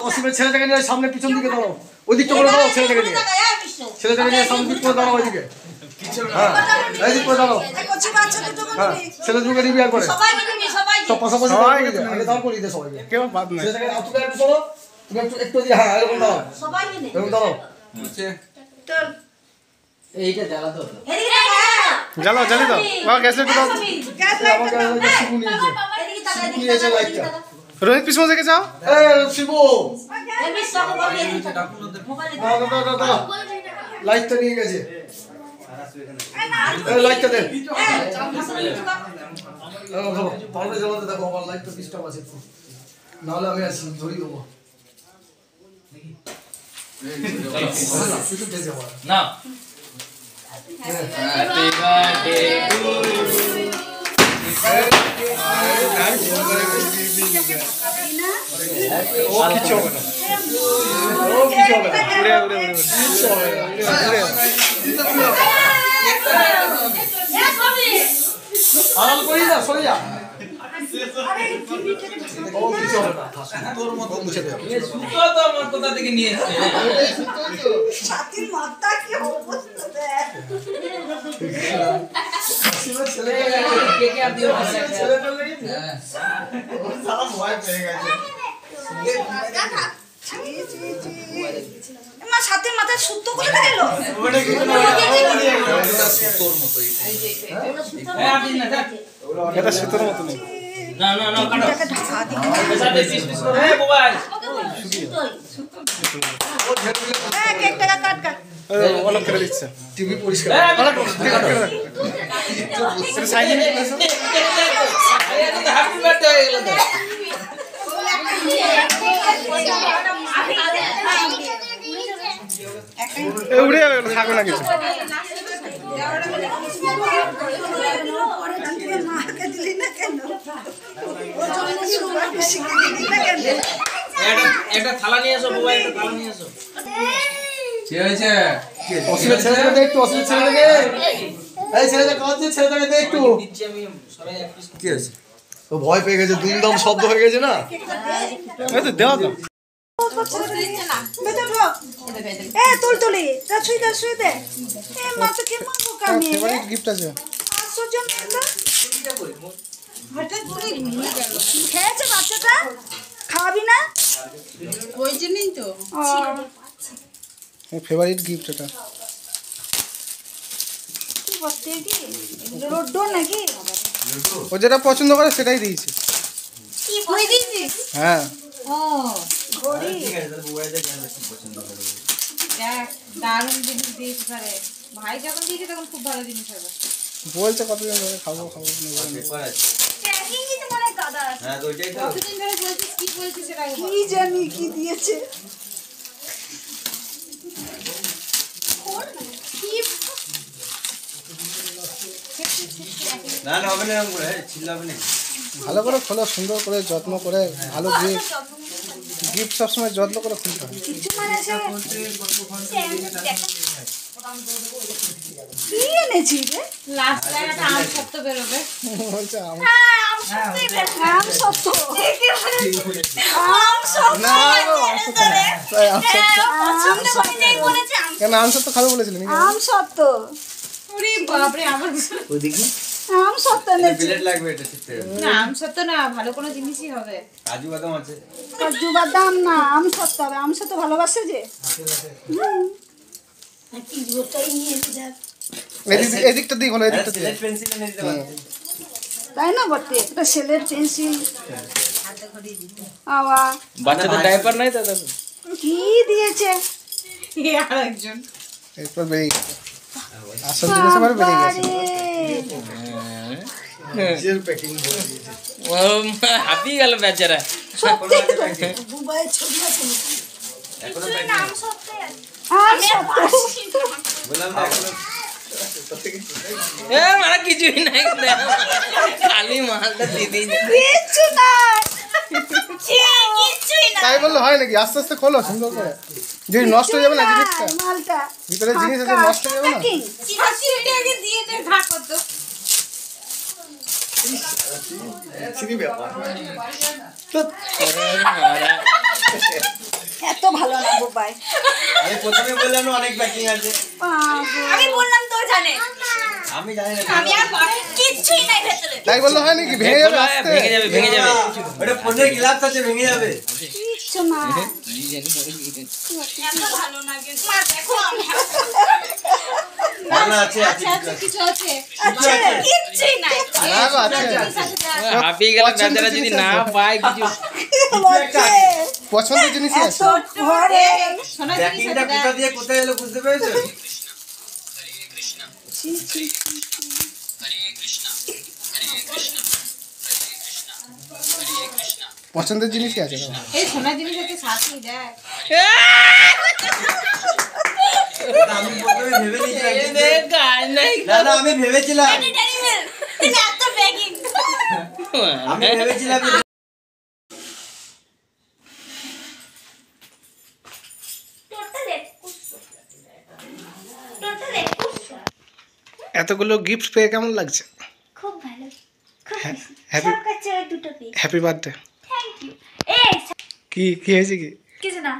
অসীমের ছেলেটাকে নিয়ে সামনে পিছন দিকে দাঁড়াও, ওই দিকটা করে দাঁড়াও, ছেলেটাকে নিয়ে সামনে দিক করে দাঁড়াও, ওইদিকে হ্যাঁ এইদিক করে দাঁড়াও হ্যাঁ, ছেলে দুটোকে নিবি আর করে সব পাশাপাশি আগে দাঁড় করিয়ে দে সবাইকে, কেউ বাদ নাই। ছেলেটাকে একটু সরো, তুমি একটু দিয়ে হ্যাঁ এরকম দাঁড়াও, এরকম দাঁড়াও। এইটা জ্বালাতো জ্বালাও জ্বালি দাও, বাবা গ্যাস লাইট দাও। আমার কাছে শিবু নিয়েছে লাইটটা। রোহিত পিছনে থেকে যাও। শিবু লাইটটা নিয়ে গেছে, লাইটটা দেন পারবে জ্বালাতে। দেখো আমার লাইটটা ডিস্টার্ব আছে, নাহলে আমি আসি ধরিয়ে দেবো না। হ্যাপি বার্থডে টু ইউ, ও কিছু হবে না, ও কিছু হবে না, উড়ে উড়ে উড়ে কিছু হবে না, আড়াল করি না, সরে যা, ও কিছু হবে না, তোর মতো মুছে দে। সুতো তো আমার কোথা থেকে নিয়ে এসেছে? ছাতির মাথা কি অবস্থা দেখ। ছেলে কে কে আপনি ছেলে চলে গেছে, সারা ভয় পেয়ে গেছে। মা ছাতির মাথায় সুতো করে দিল। ওটা কি না, সুতোর মতোই। হ্যাঁ আপনি না দেখ। এটা সুতোর মতো নেই। না না না কাটো। এটাকে ঢাকা দিই। বেশা বেশি পিস করে হে মোবাইল। হ্যাঁ কেকটা কাট কাট। অনেক করে দিচ্ছে। টিভি পরিষ্কার এটা সাইলেন্ট করেছো। হ্যাপি বার্থডে হয়ে গেল তো। উড়ে যাবে, থাকবে না কিছু। মাকে দিলি না কেন? ও জন্য সুগার বেশি দিলি না কেন? একটা থালা নিয়ে এসো মোবাইল, একটা থালা নিয়ে এসো। কি হয়েছে? অসীমের ছেলেটাকে দে একটু, অসীমের ছেলেটাকে, এই ছেলেটা কাঁদছে, ছেলেটাকে দে একটু। দিচ্ছি আমি সবাই এক পিস। কি আছে? ও ভয় পেয়ে গেছে, দুমদাম শব্দ হয়ে গেছে না। এই তো দেওয়া তো। তুলতুলি শুয়ে দে। মা তো কে মাগো কামি ফেভারিট গিফট আছে। আশ্চর্য মেয়েটা হঠাৎ করে নিয়ে গেল। খেয়েছে বাচ্চাটা? খাওয়াবি না? ওই জন্যই তো ফেভারিট গিফট এটা। কি বলতে কি রোড্ডো নাকি? ও যেটা পছন্দ করে সেটাই দিয়েছি। কি কই দিছিস? হ্যাঁ ও ঘড়ি দেখ দারুণ জিনিস দিয়েছে পারে ভাই, যখন দিয়েছে তখন খুব ভালো জিনিস হবে। বলছে কতদিন ধরে খাবো খাবো ট্যাগিং দিতে মানে দাদা হ্যাঁ তো ওইটাই তো। কতদিন ধরে বলছিস, কি বলছিস সেটা আগে বল। কি জানি কি দিয়েছে। না না হবে না, এরকম করে ছিল হবে না। ভালো করে খোলো, সুন্দর করে যত্ন করে, ভালো গিফট গিফট সবসময় যত্ন করে খুলতে হয়। কিছু মানে সে কি এনেছি রে? লাস্ট টাইম একটা আম সত্য বেরোবে। বলছে আমার আম সত্যি আম সত্য আম সত্য না তাই আম সত্য। পছন্দ করে যাই বলেছে কেন আম সত্য খাবে বলেছিলেন? আম সত্য ওরে বাপরে, আমার ওই দেখি আম সত্য এনেছি। প্লেট লাগবে এটা ঠিক আছে। না আম সত্য না, ভালো কোনো জিনিসই হবে। কাজু বাদাম আছে। কাজু বাদাম না, আম সত্য হবে। আম সত্য ভালোবাসে যে এদিকটা দিই হলো, এদিকটা দিই। সিলেট পেন্সিল এনে দিতে পারবে। তাই না বটে? একটা সেলের পেন্সিল আওয়া বাচ্চাদের ডাইপার নাই তো দেখো। কি দিয়েছে? এ আর একজন এরপর বেরিয়ে গেছে আসল জিনিস, আবার বেরিয়ে গেছে। নিজের প্যাকিং করে দিয়েছে। ও হাঁপিয়ে গেল বেচারা। সত্যি দুবাই ছবি আছে এখনো আম সত্য আম সত্য বললাম না এখনো। এ মারা কিছুই নাই, খালি মালটা দিয়ে দিই। কিচ্ছু নাই কিছুই না। তাই বললে হয় নাকি? আস্তে আস্তে খোলো সুন্দর করে, যদি নষ্ট হয়ে যাবে না জিনিসটা। মালটা ভিতরে জিনিস আছে, নষ্ট হয়ে যাবে না। চিরাচিরিটা আগে দিয়ে দে, ঘা কত সিঁড়ি ব্যাপার এত ভালো না বোবাই। আমি প্রথমে বললাম না অনেক প্যাকিং আছে। আমি বললাম তো জানে, আমি জানি না। আমি আর কিচ্ছুই নাই ভেতরে। তাই বললে হয় নাকি? ভেঙে যাবে আস্তে। ভেঙে যাবে। ওটা ফোনের গ্লাস আছে, ভেঙে যাবে। কিচ্ছু না, এত ভালো না কিন্তু। মা দেখো না না আছে আছে। আচ্ছা কিছু আছে। আচ্ছা কিচ্ছুই নাই। না গো, আছে। হাঁপিয়ে গেল বেচারা যদি না পায় কিছু। পছন্দের জিনিসই আছে। এত ঘরে সোনা জিনিস প্যাকিংটা আছে কোথা দিয়ে কোথায় এলো বুঝতে পেরেছো? পছন্দের জিনিসই আছে বাবা। এই সোনা জিনিস আছে সাথী দেখ। আমি প্রথমে ভেবে নিয়েছিলাম কিন্তু- গাল নাই। না না আমি ভেবেছিলাম তুমি এত বেগিং। আমি ভেবেছিলাম যে এতগুলো গিফট পেয়ে কেমন লাগছে? খুব ভালো, খুব হ্যাঁ, খুশি। happy- সব কাছে ওই দুটো পেয়ে। Happy birthday. Thank you. এই কি কি হয়েছে কি? কিছু না।